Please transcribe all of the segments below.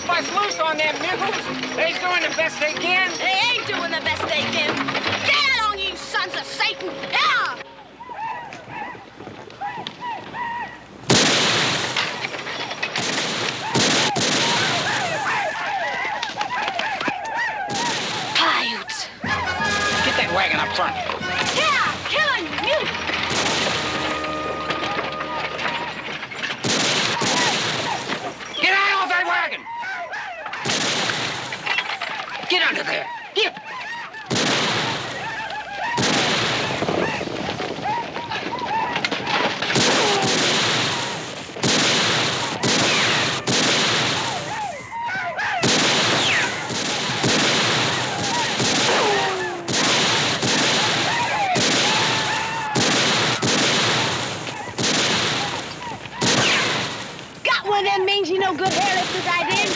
Bust loose on them mules. They's doing the best they can. They ain't doing the best they can. Get on, you sons of Satan! Yeah! Coyotes! Get that wagon up front. Yeah, killing mule. Get out of that wagon! Get under there! Here! Got one of them mangy no good hairlifters I did.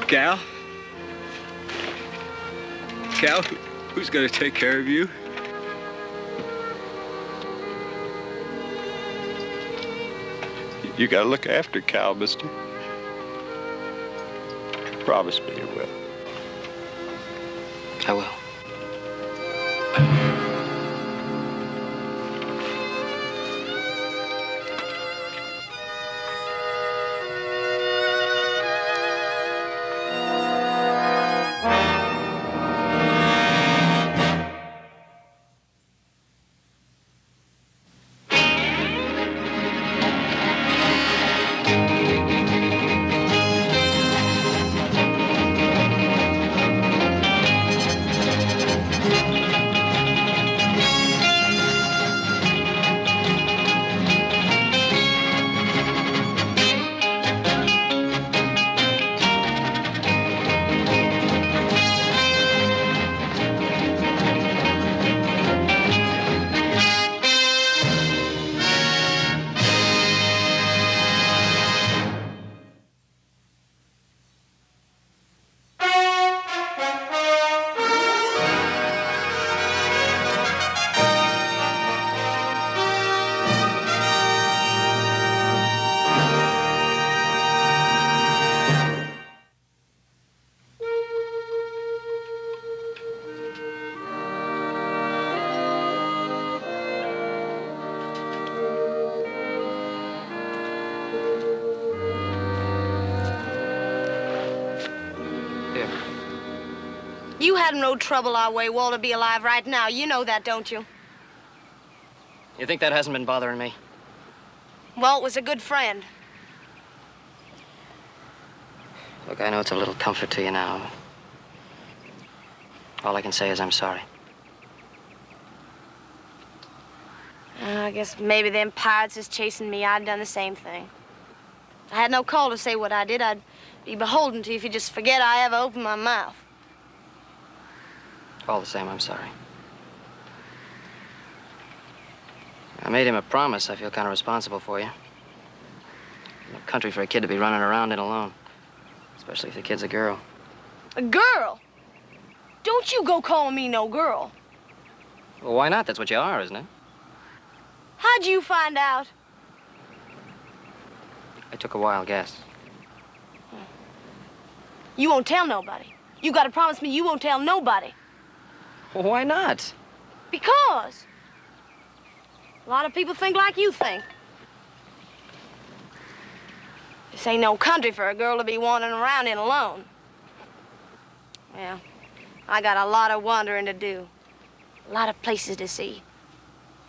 Cal? Cal, who's gonna take care of you? You gotta look after Cal, mister. Promise me you will. I will. You had no trouble our way, Walter, be alive right now. You know that, don't you? You think that hasn't been bothering me? Walt was a good friend. Look, I know it's a little comfort to you now. All I can say is I'm sorry. I guess maybe them pirates is chasing me. I'd done the same thing. I had no call to say what I did. I'd be beholden to you if you just forget I ever opened my mouth. All the same, I'm sorry. I made him a promise. I feel kind of responsible for you. No country for a kid to be running around in alone. Especially if the kid's a girl. A girl? Don't you go calling me no girl. Well, why not? That's what you are, isn't it? How'd you find out? I took a wild guess. You won't tell nobody. You gotta promise me you won't tell nobody. Well, why not? Because a lot of people think like you think. This ain't no country for a girl to be wandering around in alone. Yeah, I got a lot of wandering to do. A lot of places to see.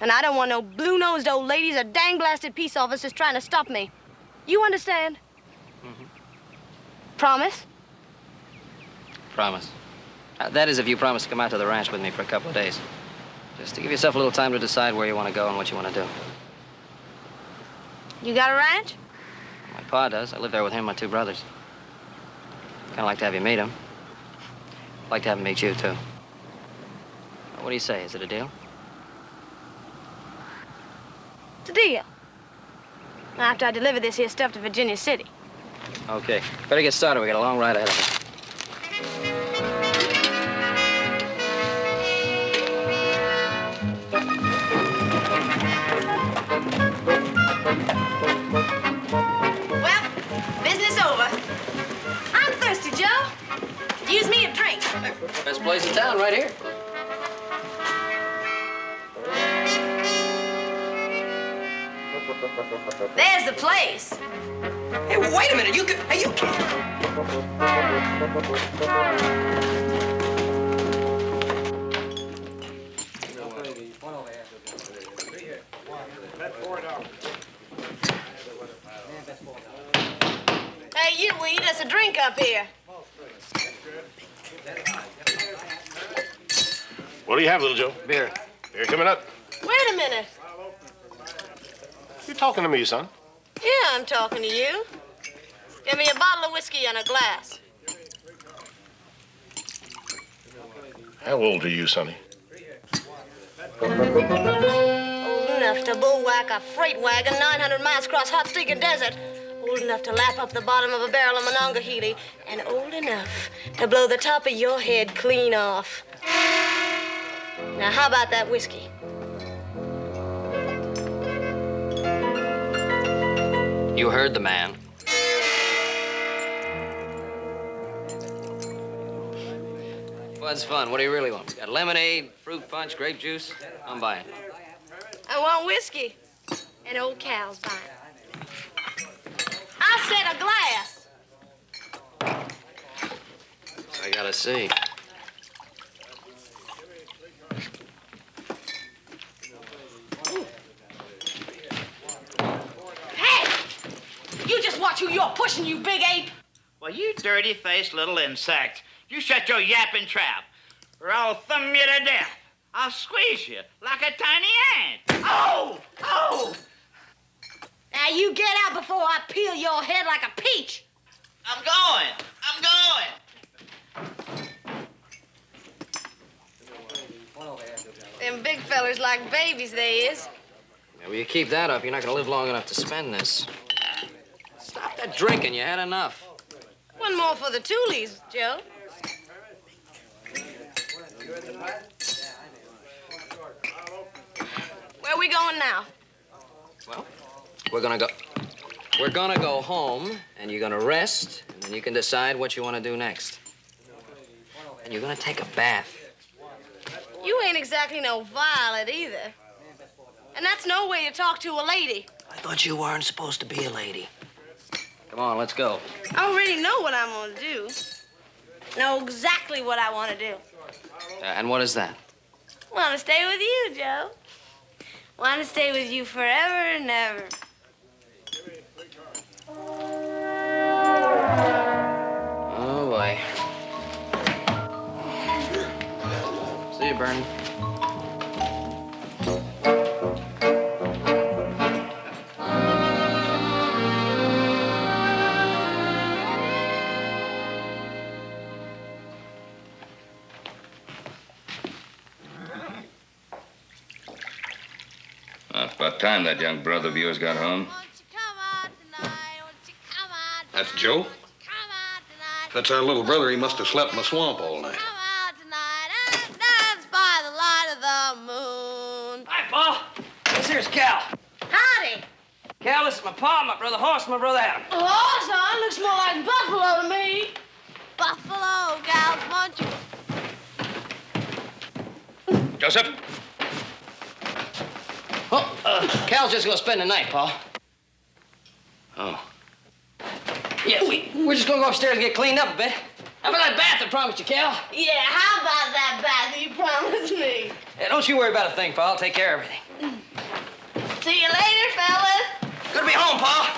And I don't want no blue-nosed old ladies or dang-blasted peace officers trying to stop me. You understand? Mm-hmm. Promise? Promise. That is if you promise to come out to the ranch with me for a couple of days. Just to give yourself a little time to decide where you want to go and what you want to do. You got a ranch? My pa does. I live there with him and my two brothers. Kind of like to have you meet him. Like to have him meet you, too. What do you say? Is it a deal? It's a deal. After I deliver this here stuff to Virginia City. Okay. Better get started. We got a long ride ahead of us. Well, business over. I'm thirsty, Joe. Use me a drink. Best place in town, right here. There's the place. Hey, wait a minute. Hey, you can't. Hey, you eat us a drink up here. What do you have, little Joe? Beer. Beer coming up. Wait a minute. You're talking to me, son. Yeah, I'm talking to you. Give me a bottle of whiskey and a glass. How old are you, sonny? Old enough to bullwhack a freight wagon 900 miles across hot stinking desert. Old enough to lap up the bottom of a barrel of Monongahela. And old enough to blow the top of your head clean off. Now, how about that whiskey? You heard the man. What's fun? What do you really want? You got lemonade, fruit punch, grape juice? I'm buying. I want whiskey. And old Cal's buying. I said a glass. I gotta see. You just watch who you're pushing, you big ape. Well, you dirty-faced little insect. You shut your yapping trap, or I'll thumb you to death. I'll squeeze you like a tiny ant. Oh! Oh! Now you get out before I peel your head like a peach. I'm going. I'm going. Them big fellers like babies, they is. Yeah, well, you keep that up, you're not gonna live long enough to spend this. Stop that drinking. You had enough. One more for the Toolies, Joe. Where are we going now? Well, we're gonna go home, and you're gonna rest, and then you can decide what you want to do next. And you're gonna take a bath. You ain't exactly no violet either. And that's no way to talk to a lady. I thought you weren't supposed to be a lady. Come on, let's go. I already know what I'm gonna do. Know exactly what I want to do. And what is that? Want to stay with you, Joe. Want to stay with you forever and ever. Oh, boy. See you, Bernie. About time that young brother of yours got home. That's Joe? If that's our little brother, he must have slept in the swamp all night. Hi, Paul. This here's Cal. Howdy. Cal, this is my pa, my brother Hoss, my brother Adam. Oh, son, looks more like buffalo to me. Buffalo, gals, want you? Joseph? Oh, Cal's just gonna spend the night, Paul. Oh. Yeah, we're just gonna go upstairs and get cleaned up a bit. How about that bath I promised you, Cal? Yeah, how about that bath you promised me? Yeah, don't you worry about a thing, Paul. I'll take care of everything. See you later, fellas. Good to be home, Paul.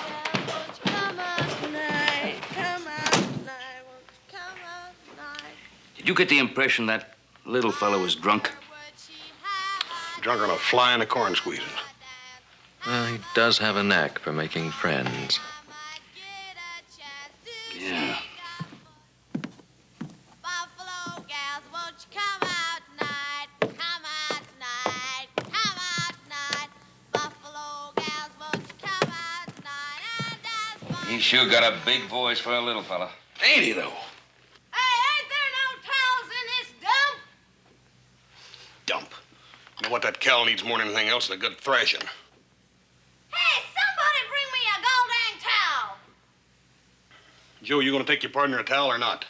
Did you get the impression that little fellow was drunk? Drunk on a fly in the corn squeezers. Well, he does have a knack for making friends. Yeah. He sure got a big voice for a little fella. Ain't he, though? Hey, ain't there no towels in this dump? Dump. You know what that Cal needs more than anything else is a good thrashing. Hey, somebody bring me a gold towel. Joe, you gonna take your partner a towel or not?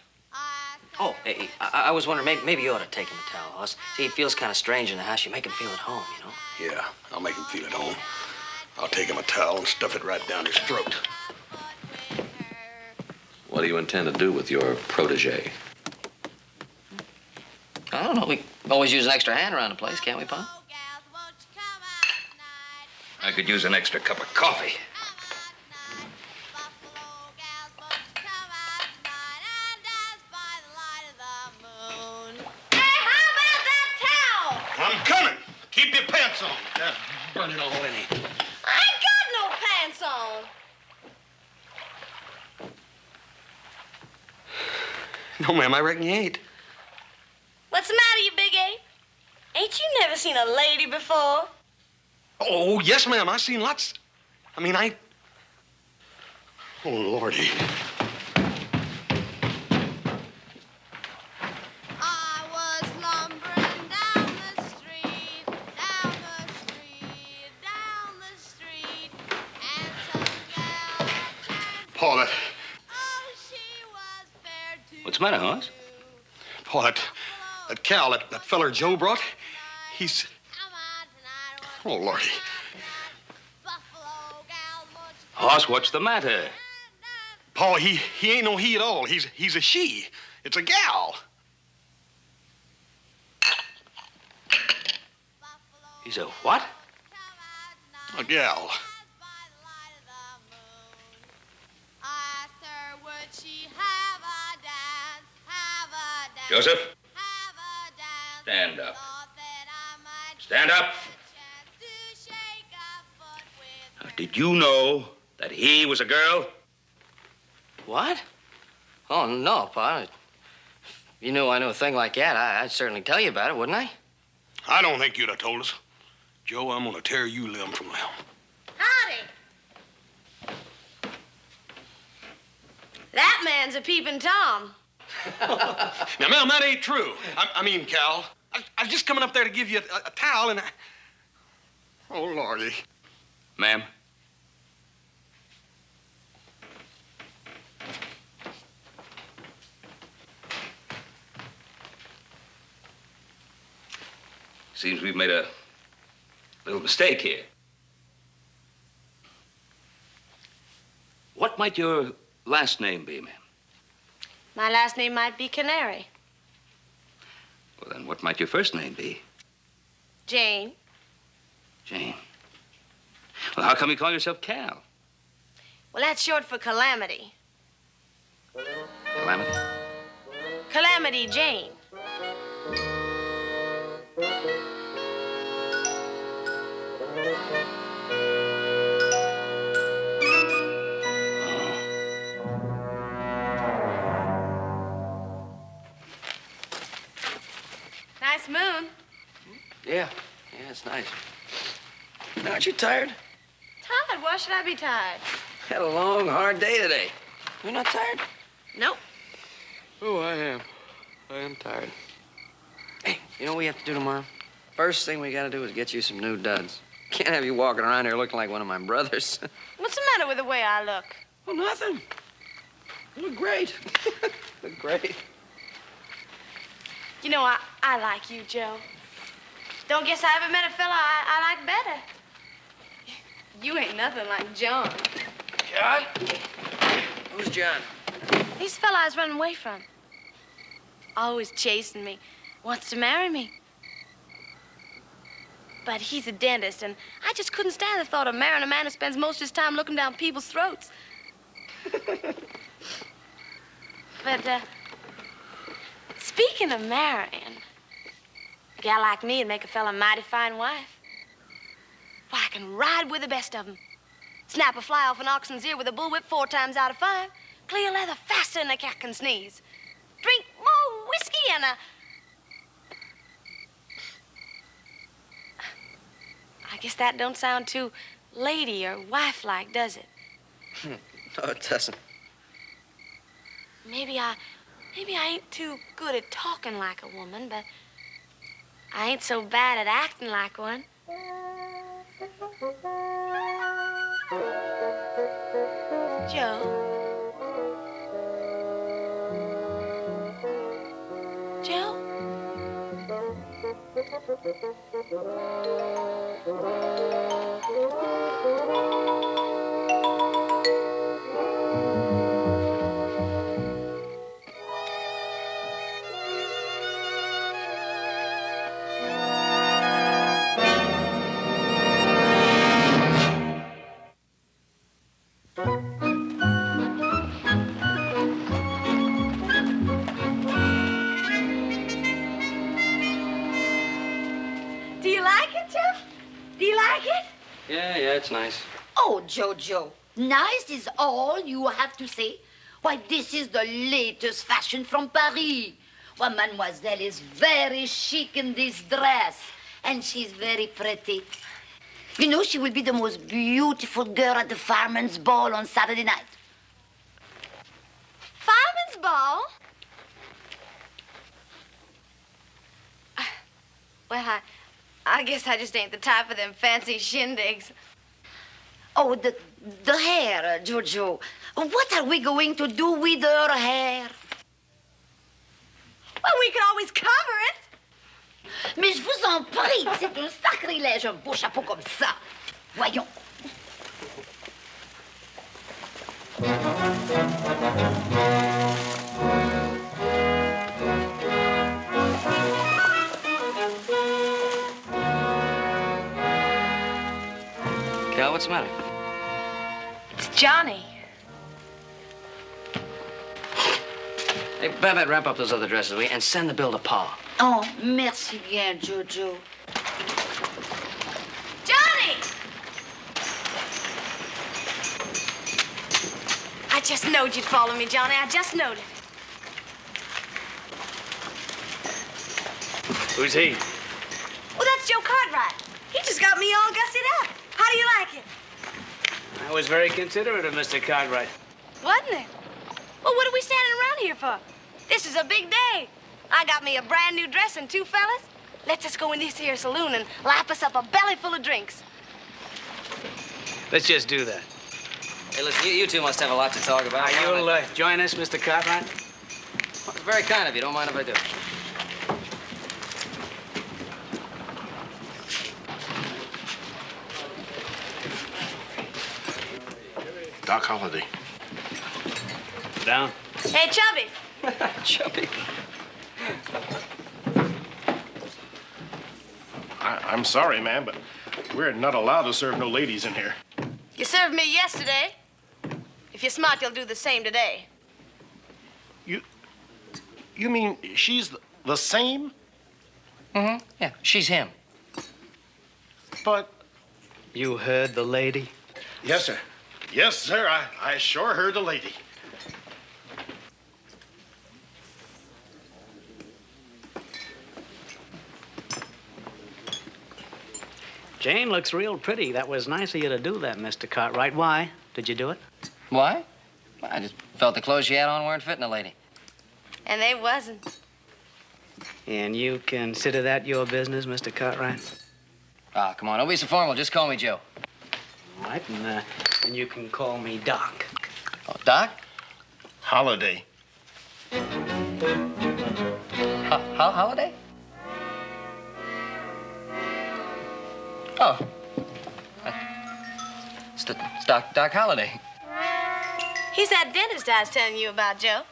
Oh, hey, I was wondering, maybe you ought to take him a towel, Hoss. See, he feels kind of strange in the house. You make him feel at home, you know? Yeah, I'll make him feel at home. I'll take him a towel and stuff it right down his throat. What do you intend to do with your protege? I don't know. We always use an extra hand around the place, can't we, Pa? I could use an extra cup of coffee. I'm coming. Keep your pants on. Burn it all in here. I ain't got no pants on. No, ma'am, I reckon you ain't. What's the matter, you big ape? Ain't you never seen a lady before? Oh, yes, ma'am. I've seen lots. Oh, Lordy. Paul, What's the matter, Hoss? Paul, that Cal, that feller Joe brought, he's... Oh, Lordy. Hoss, what's the matter? Paul, he ain't no he at all. He's a she. It's a gal. He's a what? A gal. Joseph? Stand up. Stand up. Now, did you know that he was a girl? What? Oh, no, Pa. If you knew I knew a thing like that, I'd certainly tell you about it, wouldn't I? I don't think you'd have told us. Joe, I'm gonna tear you limb from limb. Howdy. That man's a peeping Tom. Now, ma'am, that ain't true. I mean, Cal, I was just coming up there to give you a towel and Oh, Lordy. Ma'am? Seems we've made a little mistake here. What might your last name be, ma'am? My last name might be Canary. Well, then what might your first name be? Jane. Jane. Well, how come you call yourself Cal? Well, that's short for Calamity. Calamity? Calamity Jane. Yeah, it's nice. Aren't you tired? Tired? Why should I be tired? Had a long, hard day today. You're not tired? Nope. Oh, I am. I am tired. Hey, you know what we have to do tomorrow? First thing we gotta do is get you some new duds. Can't have you walking around here looking like one of my brothers. What's the matter with the way I look? Well, nothing. You look great. Look great. You know, I like you, Joe. Don't guess I ever met a fella I like better. You ain't nothing like John. John? Who's John? He's the fella I was running away from. Always chasing me. Wants to marry me. But he's a dentist, and I just couldn't stand the thought of marrying a man who spends most of his time looking down people's throats. But, speaking of marrying, a gal like me'd make a fella a mighty fine wife. Why, I can ride with the best of 'em. Snap a fly off an oxen's ear with a bullwhip 4 times out of 5. Clear leather faster than a cat can sneeze. Drink more whiskey and I guess that don't sound too lady or wife-like, does it? No, it doesn't. Maybe I ain't too good at talking like a woman, but I ain't so bad at acting like one. Joe? Joe? Yeah, it's nice. Oh, Jojo, nice is all you have to say? Why, this is the latest fashion from Paris. Why, mademoiselle is very chic in this dress, and she's very pretty. You know, she will be the most beautiful girl at the fireman's ball on Saturday night. Fireman's ball? Well, I guess I just ain't the type for them fancy shindigs. Oh, the hair, Jojo. What are we going to do with her hair? Well, we could always cover it. Mais je vous en prie, c'est un sacrilège, un beau chapeau comme ça. Voyons. Cal, what's the matter? It's Johnny. Hey, Babette, wrap up those other dresses, will you? And send the bill to Pa. Oh, merci bien, Jojo. Johnny! I just knowed you'd follow me, Johnny. I just knowed it. Who's he? Well, that's Joe Cartwright. He just got me all gussied up. How do you like it? That was very considerate of Mr. Cartwright. Wasn't it? Well, what are we standing around here for? This is a big day. I got me a brand new dress and 2 fellas. Let's just go in this here saloon and lap us up a belly full of drinks. Let's just do that. Hey, listen, you two must have a lot to talk about. You'll join us, Mr. Cartwright? Well, it's very kind of you. Don't mind if I do. Doc Holliday. Down. Hey, Chubby. Chubby. I'm sorry, ma'am, but we're not allowed to serve no ladies in here. You served me yesterday. If you're smart, you'll do the same today. You mean she's the same? Mm-hmm. Yeah, she's him. But... You heard the lady? Yes, sir. Yes, sir. I sure heard the lady. Jane looks real pretty. That was nice of you to do that, Mr. Cartwright. Why did you do it? Why? Well, I just felt the clothes she had on weren't fitting a lady. And they wasn't. And you consider that your business, Mr. Cartwright? Ah, come on, don't be so formal. Just call me Joe. All right, and you can call me Doc. Oh, Doc? Holliday. Holliday? Oh. It's Doc Holliday. He's that dentist I was telling you about, Joe.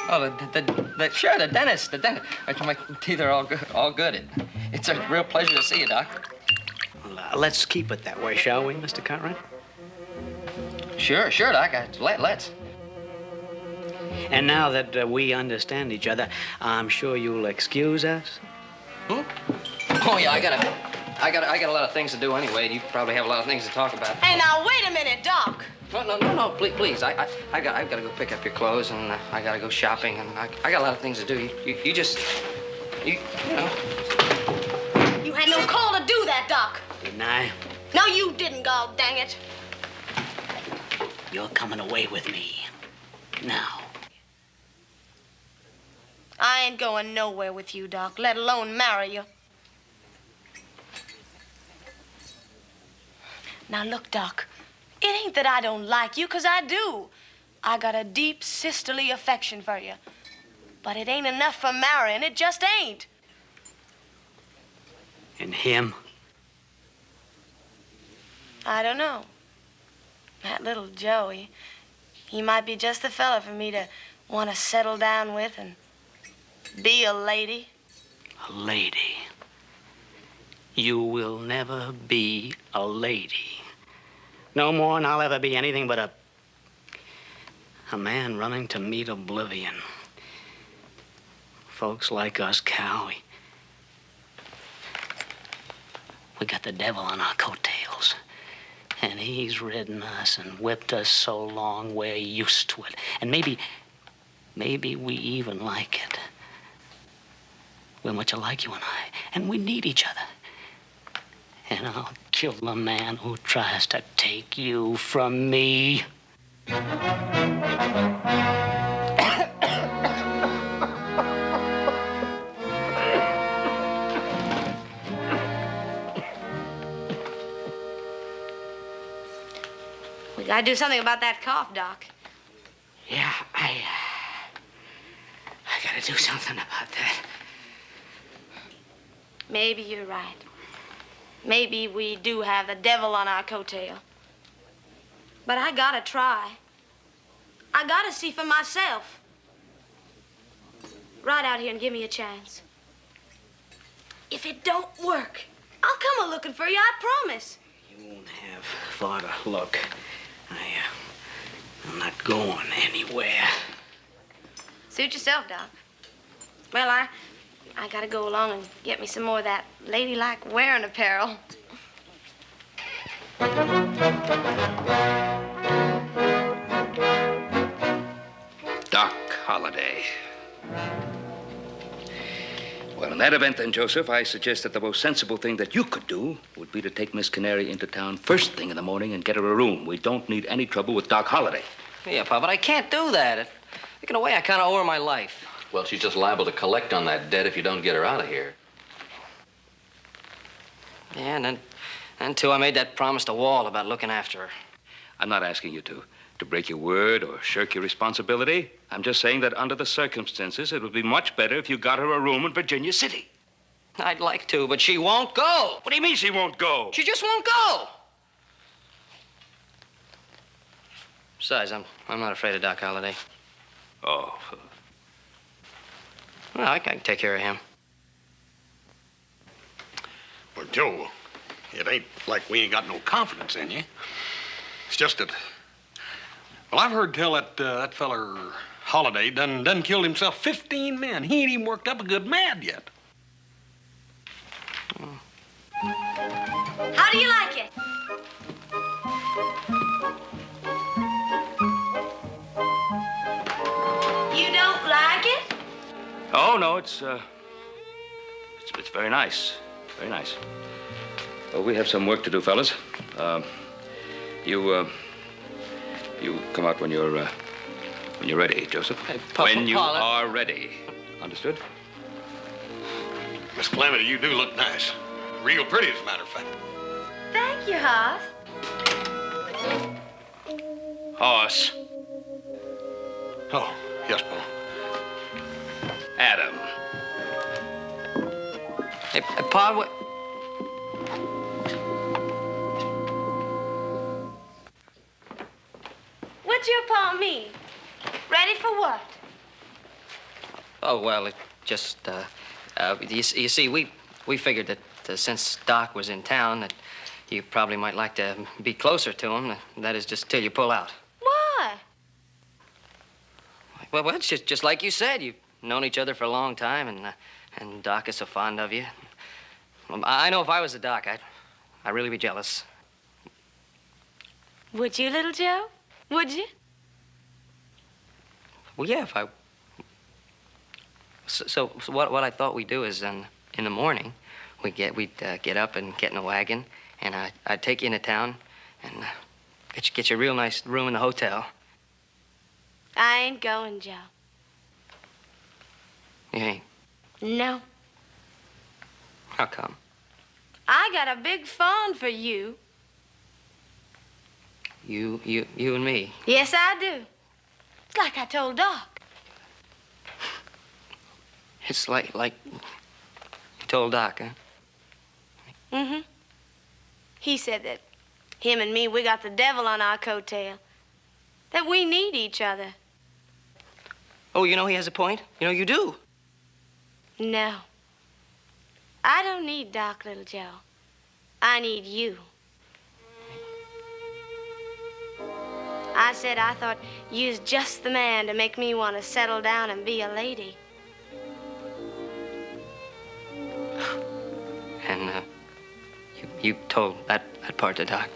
Oh, sure, the dentist. My teeth are all good. It's a real pleasure to see you, Doc. Well, let's keep it that way, shall we, Mr. Cartwright? Sure, Doc. Let's. And now that we understand each other, I'm sure you'll excuse us. Hmm? Oh yeah, I got a lot of things to do anyway, and you probably have a lot of things to talk about. Hey, now wait a minute, Doc. No, please. I've got to go pick up your clothes, and I got to go shopping, and I got a lot of things to do. You just, you know. You had no call to do that, Doc. Didn't I? No, you didn't, God dang it. You're coming away with me. Now. I ain't going nowhere with you, Doc, let alone marry you. Now, look, Doc, it ain't that I don't like you, 'cause I do. I got a deep sisterly affection for you. But it ain't enough for marrying. It just ain't. And him? I don't know. That little Joe, he might be just the fella for me to want to settle down with and be a lady. A lady? You will never be a lady. No more than I'll ever be anything but a man running to meet oblivion. Folks like us, Cal, we got the devil on our coattails. And he's ridden us and whipped us so long we're used to it. And maybe we even like it. We're much alike, you and I, and we need each other. And I'll kill the man who tries to take you from me. We gotta do something about that cough, Doc. Yeah, I gotta do something about that. Maybe you're right. Maybe we do have the devil on our coattail. But I gotta try. I gotta see for myself. Ride out here and give me a chance. If it don't work, I'll come a-looking for you, I promise. You won't have far to look. I'm not going anywhere. Suit yourself, Doc. Well, I gotta go along and get me some more of that ladylike wearing apparel. Doc Holliday. Well, in that event, then, Joseph, I suggest that the most sensible thing that you could do would be to take Miss Canary into town first thing in the morning and get her a room. We don't need any trouble with Doc Holliday. Yeah, Pa, but I can't do that. In a way, I kind of owe her my life. Well, she's just liable to collect on that debt if you don't get her out of here. Yeah, and then too, I made that promise to Walt about looking after her. I'm not asking you to break your word or shirk your responsibility. I'm just saying that under the circumstances, it would be much better if you got her a room in Virginia City. I'd like to, but she won't go. What do you mean she won't go? She just won't go. Besides, I'm not afraid of Doc Holliday. Oh. Well, I can take care of him. Well, Joe, it ain't like we ain't got no confidence in you. It's just that, well, I've heard tell that feller Holliday done killed himself 15 men. He ain't even worked up a good mad yet. How do you like it? You don't like it? Oh, no, it's very nice. Very nice. Well, we have some work to do, fellas. You come out when you're ready, Joseph. Hey, when you Paula. are ready. Understood? Miss Calamity, you do look nice. Real pretty, as a matter of fact. Thank you, Hoss. Hoss. Oh, yes, Paul. Adam. Hey, Pa, what? What's your pa mean? Ready for what? Oh, well, it just, you see, we figured that since Doc was in town, that you probably might like to be closer to him. That is, just till you pull out. Why? Well, it's just like you said. You've known each other for a long time, and Doc is so fond of you. I know if I was the Doc, I'd really be jealous. Would you, little Joe? Would you? Well, yeah, if I... So what I thought we'd do is, in the morning, we'd get up and get in a wagon, and I'd take you into town and get you a real nice room in the hotel. I ain't going, Joe. You ain't? No. How come? I got a big fawn for you. You and me. Yes, I do. It's like I told Doc. It's like you told Doc, huh? Mm-hmm. He said that him and me, we got the devil on our coattail. That we need each other. Oh, you know he has a point? You know you do. No. I don't need Doc, little Joe. I need you. I said I thought you was just the man to make me want to settle down and be a lady. And you told that part to Doc.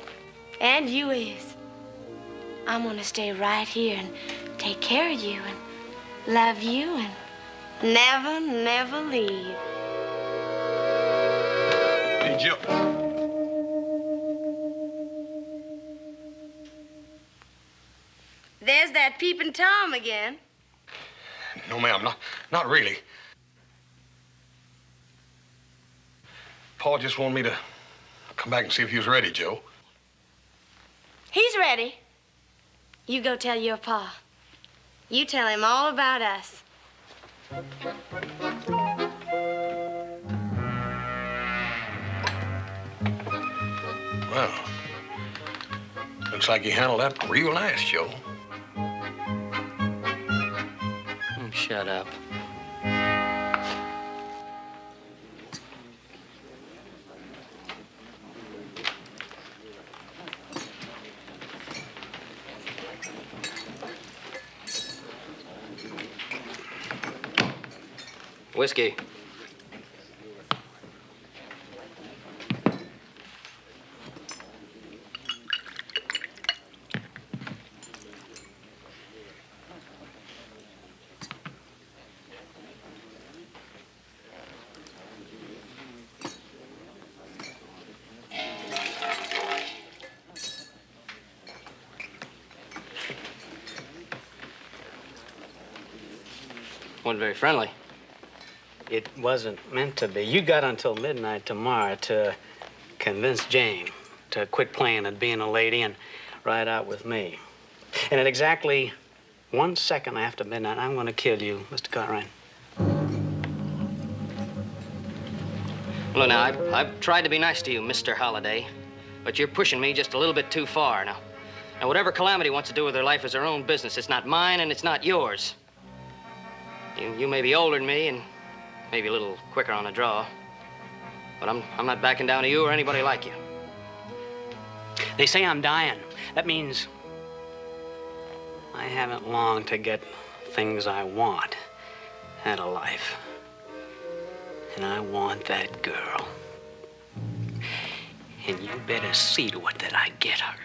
And you is. I'm gonna stay right here and take care of you and love you and never, never leave. Hey, Joe. There's that peeping Tom again. No, ma'am, not really. Paul just wanted me to come back and see if you was ready, Joe. He's ready. You go tell your pa. You tell him all about us. Well, looks like you handled that real nice, Joe. Shut up. Whiskey. Wasn't very friendly. It wasn't meant to be. You got until midnight tomorrow to convince Jane to quit playing at being a lady and ride out with me. And at exactly 1 second after midnight, I'm going to kill you, Mr. Cartwright. Look, now, I've tried to be nice to you, Mr. Holliday, but you're pushing me just a little bit too far now. Now, whatever Calamity wants to do with her life is her own business. It's not mine and it's not yours. You may be older than me and maybe a little quicker on the draw, but I'm not backing down to you or anybody like you. They say I'm dying. That means I haven't long to get things I want out of life. And I want that girl. And you better see to it that I get her.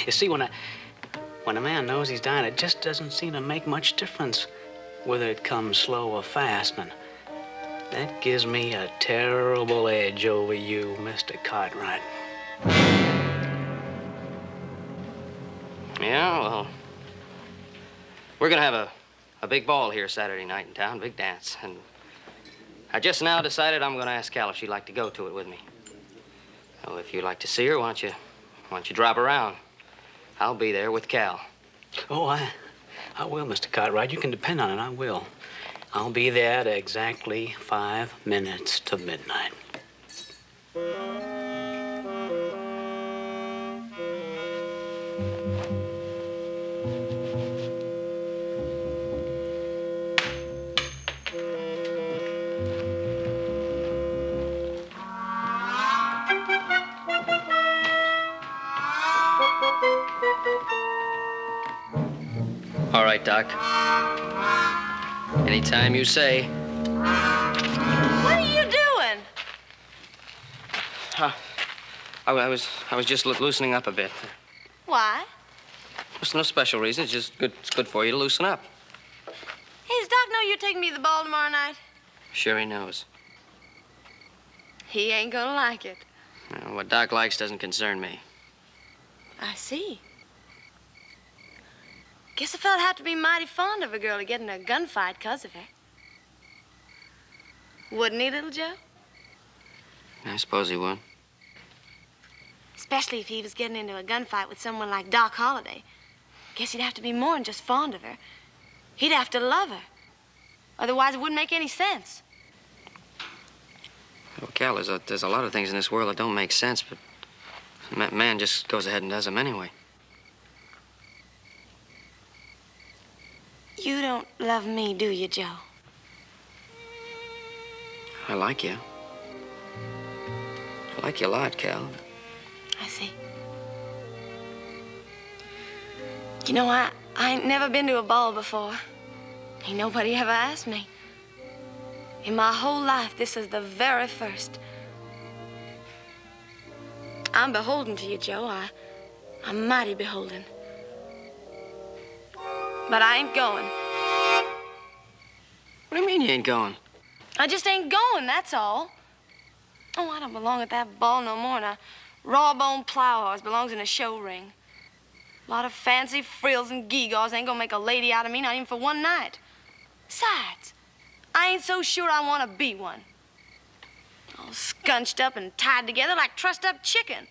You see, when a man knows he's dying, it just doesn't seem to make much difference whether it comes slow or fast. And That gives me a terrible edge over you, Mr. Cartwright. Yeah, well, we're gonna have a big ball here Saturday night in town, big dance. And I just now decided I'm gonna ask Cal if she'd like to go to it with me. So if you'd like to see her, why don't you drop around? I'll be there with Cal. Oh, I will, Mr. Cartwright. You can depend on it, I will. I'll be there at exactly 5 minutes to midnight. All right, Doc. Anytime you say. What are you doing? I was just loosening up a bit. Why? There's no special reason. It's good for you to loosen up. Hey, does Doc know you're taking me to the ball tomorrow night? Sure he knows. He ain't gonna like it. Well, what Doc likes doesn't concern me. I see. Guess a fella'd have to be mighty fond of a girl to get in a gunfight 'cause of her. Wouldn't he, little Joe? I suppose he would. Especially if he was getting into a gunfight with someone like Doc Holliday. Guess he'd have to be more than just fond of her. He'd have to love her. Otherwise, it wouldn't make any sense. Well, Cal, there's a lot of things in this world that don't make sense, but man just goes ahead and does them anyway. You don't love me, do you, Joe? I like you. I like you a lot, Cal. I see. You know, I ain't never been to a ball before. Ain't nobody ever asked me. In my whole life, this is the very first. I'm beholden to you, Joe. I'm mighty beholden. But I ain't going. What do you mean you ain't going? I just ain't going, that's all. Oh, I don't belong at that ball no more. And a raw-boned plow horse belongs in a show ring. A lot of fancy frills and gewgaws ain't gonna make a lady out of me, not even for one night. Besides, I ain't so sure I want to be one. All scunched up and tied together like trussed-up chicken.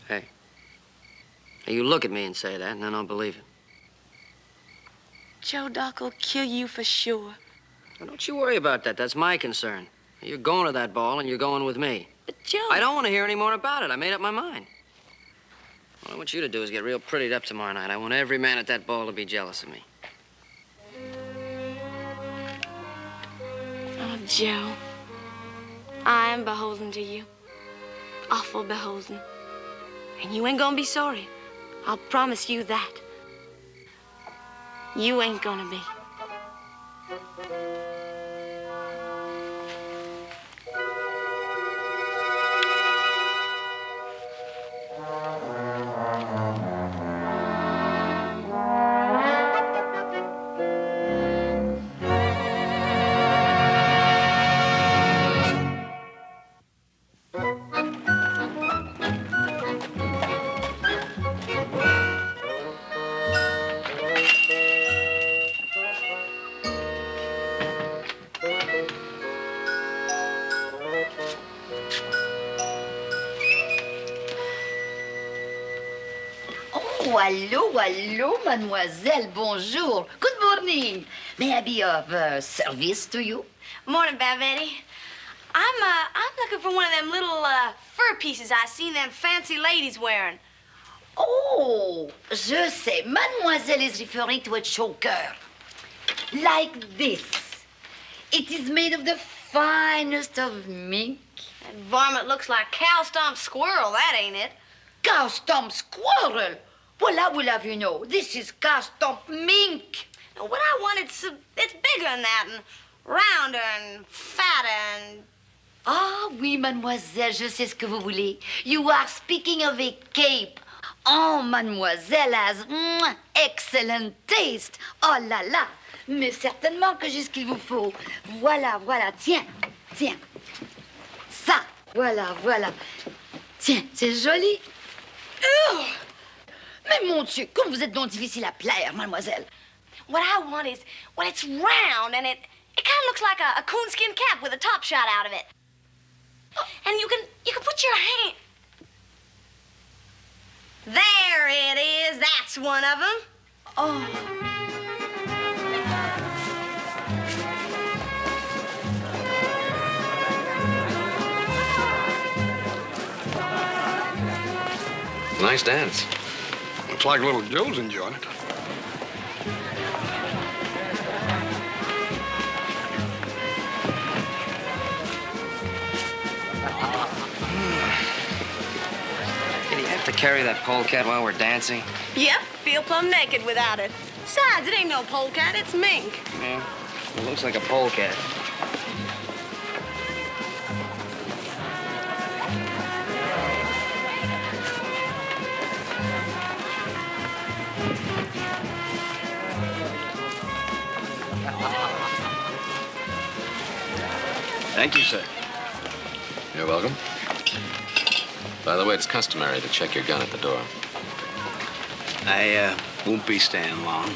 Hey, you look at me and say that, and then I'll believe it. Joe, Doc will kill you for sure. Well, don't you worry about that. That's my concern. You're going to that ball, and you're going with me. But, Joe... I don't want to hear any more about it. I made up my mind. All I want you to do is get real prettied up tomorrow night. I want every man at that ball to be jealous of me. Oh, Joe, I am beholden to you. Awful beholden. And you ain't gonna be sorry. I'll promise you that. You ain't gonna be. Hello, mademoiselle. Bonjour. Good morning. May I be of service to you? Morning, Babette. I'm looking for one of them little fur pieces I seen them fancy ladies wearing. Oh, je sais. Mademoiselle is referring to a choker. Like this. It is made of the finest of mink. That varmint looks like cow-stomped squirrel, that ain't it? Cow-stomped squirrel? Well, I will have you know, this is cow-stomped mink. Now, what I want, it's bigger than that, and rounder, and fatter, and... Ah, oui, mademoiselle, je sais ce que vous voulez. You are speaking of a cape. Oh, mademoiselle has excellent taste. Oh, la, la. Mais certainement que j'ai ce qu'il vous faut. Voilà, voilà, tiens, tiens. Ça, voilà, voilà. Tiens, c'est joli. Oh! Mais mon Dieu, comme vous êtes donc difficile à plaire, mademoiselle. What I want is, well, it's round and it kind of looks like a coonskin cap with a top shot out of it. And you can put your hand. There it is. That's one of them. Oh. Nice dance. Looks like little Joe's enjoying it. Did he have to carry that polecat while we're dancing? Yep, feel plumb naked without it. Besides, it ain't no polecat, it's mink. Yeah, it looks like a polecat. Thank you, sir. You're welcome. By the way, it's customary to check your gun at the door. I won't be staying long.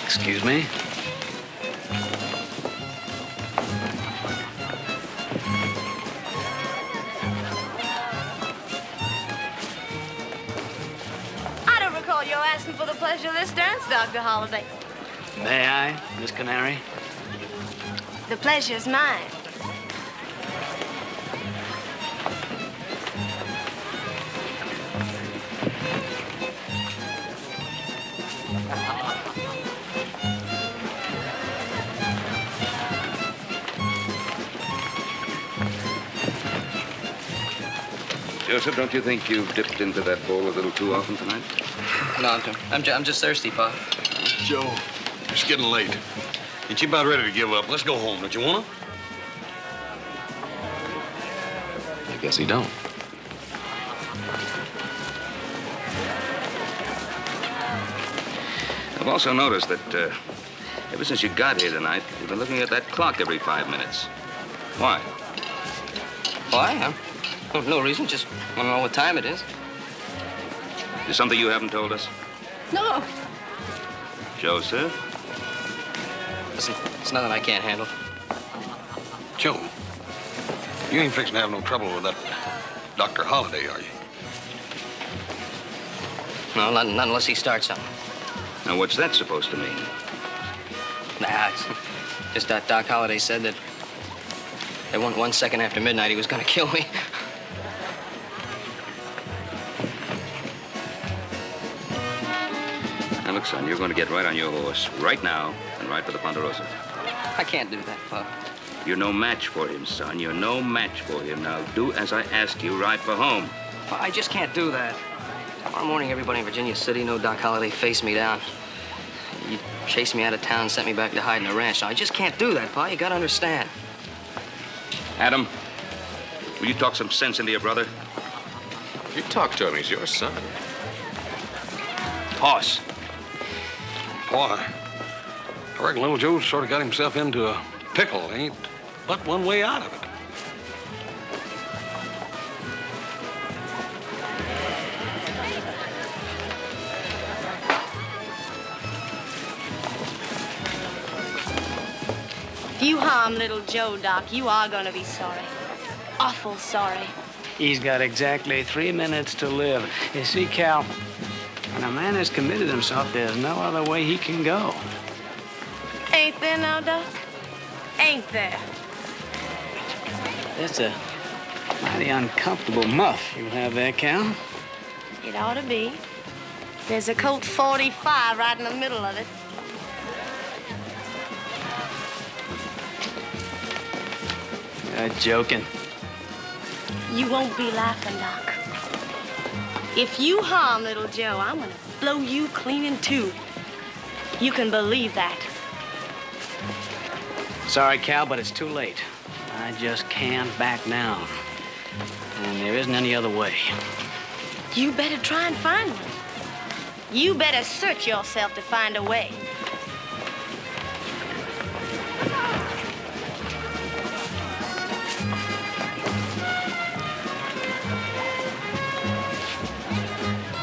Excuse me? I don't recall you asking for the pleasure of this dance, Dr. Holliday. May I, Miss Canary? The pleasure's mine. Joseph, don't you think you've dipped into that bowl a little too often tonight? No, I'm just thirsty, Pa. Joe, it's getting late. Ain't you about ready to give up? Let's go home. Don't you want to? I guess he don't. I've also noticed that ever since you got here tonight, you've been looking at that clock every 5 minutes. Why? Why? No reason, just want to know what time it is. Is something you haven't told us? No. Joseph? Listen, it's nothing I can't handle. Joe, you ain't fixing to have no trouble with that Dr. Holliday, are you? No, not unless he starts something. Now, what's that supposed to mean? Nah, it's just that Doc Holliday said that 1 second after midnight he was going to kill me. Now, look, son, you're going to get right on your horse right now and ride for the Ponderosa. I can't do that, Pa. You're no match for him, son. You're no match for him. Now, do as I ask you. Ride for home. Pa, I just can't do that. Tomorrow morning, everybody in Virginia City know Doc Holliday faced me down. He chased me out of town, sent me back to hide in a ranch. Now, I just can't do that, Pa. You gotta understand. Adam, will you talk some sense into your brother? You talk to him. He's your son. Hoss. Boy, I reckon little Joe's sort of got himself into a pickle. Ain't but one way out of it. If you harm little Joe, Doc, you are gonna be sorry. Awful sorry. He's got exactly 3 minutes to live. You see, Cal, when a man has committed himself, there's no other way he can go. Ain't there now, Doc? Ain't there? That's a mighty uncomfortable muff you have there, Cal. It ought to be. There's a Colt 45 right in the middle of it. You're joking. You won't be laughing, Doc. If you harm little Joe, I'm gonna blow you clean in two. You can believe that. Sorry, Cal, but it's too late. I just can't back down. And there isn't any other way. You better try and find one. You better search yourself to find a way.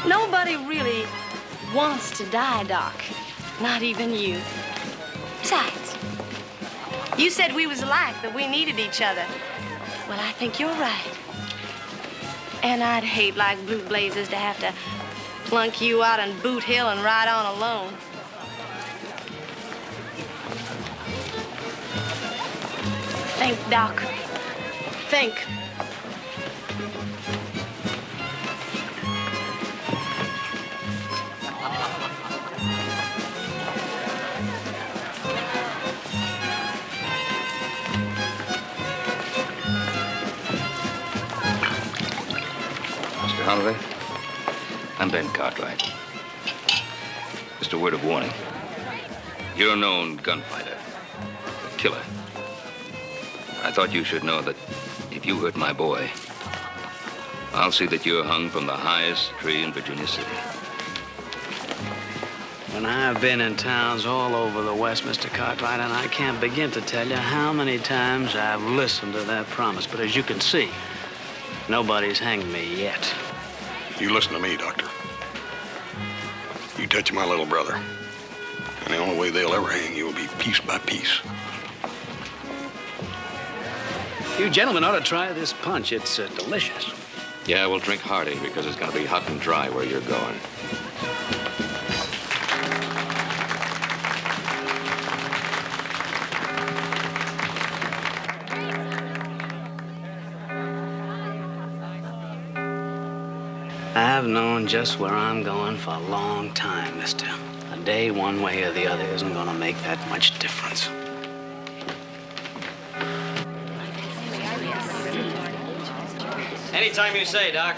Nobody really wants to die, Doc. Not even you. Besides, you said we was alike, that we needed each other. Well, I think you're right. And I'd hate like blue blazes to have to plunk you out on Boot Hill and ride on alone. Think, Doc. Think. Mr. Holliday, I'm Ben Cartwright. Just a word of warning. You're a known gunfighter, a killer. I thought you should know that if you hurt my boy, I'll see that you're hung from the highest tree in Virginia City. And I've been in towns all over the West, Mr. Cartwright, and I can't begin to tell you how many times I've listened to that promise. But as you can see, nobody's hanged me yet. You listen to me, Doctor. You touch my little brother, and the only way they'll ever hang you will be piece by piece. You gentlemen ought to try this punch. It's delicious. Yeah, we'll drink hearty because it's going to be hot and dry where you're going. I've known just where I'm going for a long time, mister. A day one way or the other isn't going to make that much difference. Anytime you say, Doc.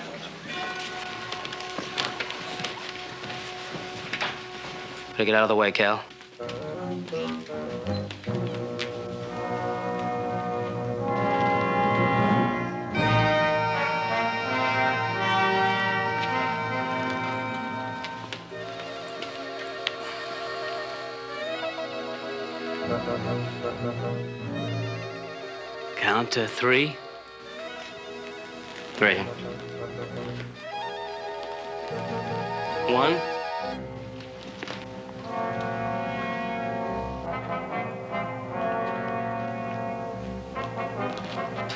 Better get out of the way, Cal. Count to 3. 3. 1.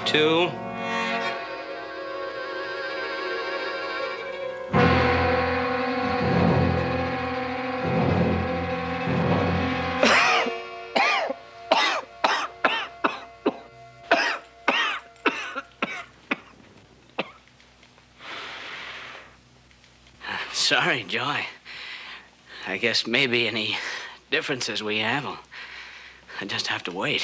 2. 'Sorry, Joe. I guess maybe any differences we have, I just have to wait.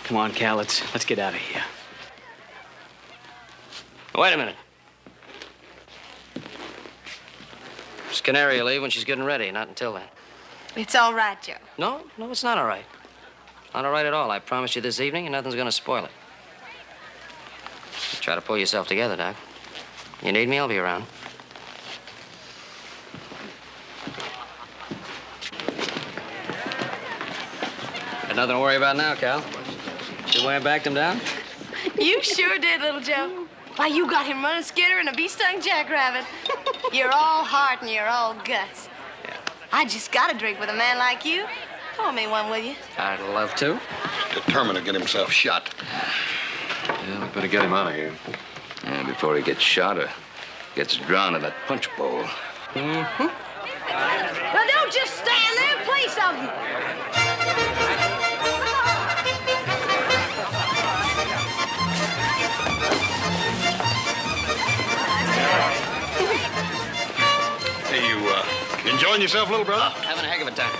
Come on, Cal, let's get out of here. Wait a minute. Miss Canary will leave when she's getting ready, not until then. It's all right, Joe. No, it's not all right. Not all right at all. I promised you this evening, and nothing's gonna spoil it. Try to pull yourself together, Doc. You need me, I'll be around. Got nothing to worry about now, Cal. See the way I backed him down? You sure did, little Joe. Why, you got him running Skinner and a bee-stung jackrabbit. You're all heart and you're all guts. Yeah. I just got a drink with a man like you. Pour me one, will you? I'd love to. Determined to get himself shot. Yeah, we better get him out of here. And before he gets shot or gets drowned in that punch bowl. Mm-hmm. Well, don't just stand there. Play something. Hey, you enjoying yourself, little brother? Having a heck of a time.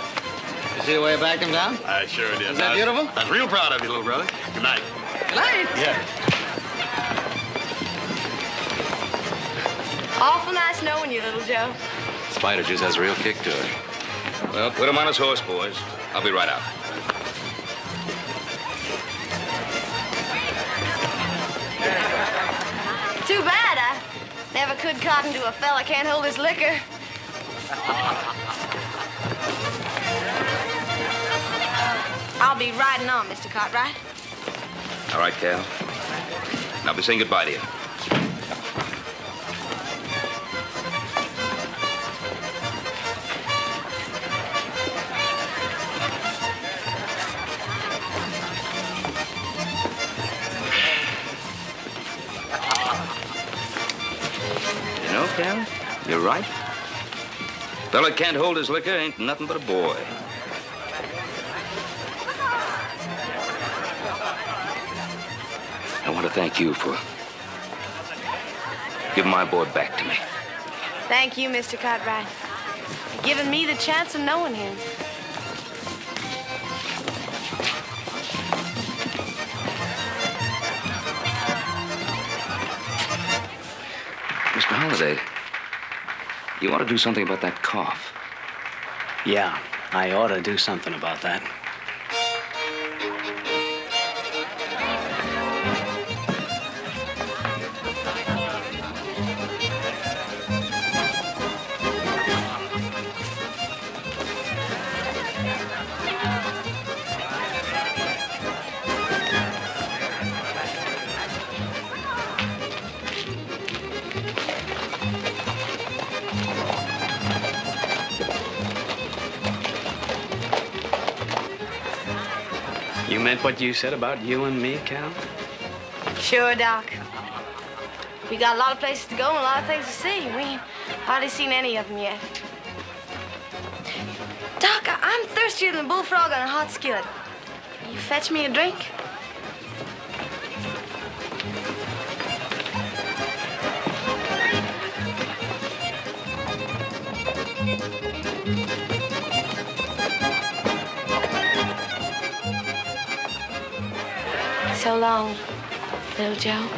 You see the way I backed him down? I sure did. Is that beautiful? I was real proud of you, little brother. Good night. Night. Yeah. Awful nice knowing you, little Joe. Spider juice has a real kick to it. Well, put him on his horse, boys. I'll be right out. Too bad. I never could cotton to a fella can't hold his liquor. I'll be riding on, Mr. Cartwright. All right, Cal. I'll be saying goodbye to you. You know, Cal, you're right. Fella can't hold his liquor ain't nothing but a boy. I want to thank you for giving my boy back to me. Thank you, Mr. Cartwright, for giving me the chance of knowing him. Mr. Holliday, you ought to do something about that cough. Yeah, I ought to do something about that. You meant what you said about you and me, Cal? Sure, Doc. We got a lot of places to go and a lot of things to see. We ain't hardly seen any of them yet. Doc, I'm thirstier than a bullfrog on a hot skillet. Will you fetch me a drink? So long, little Joe.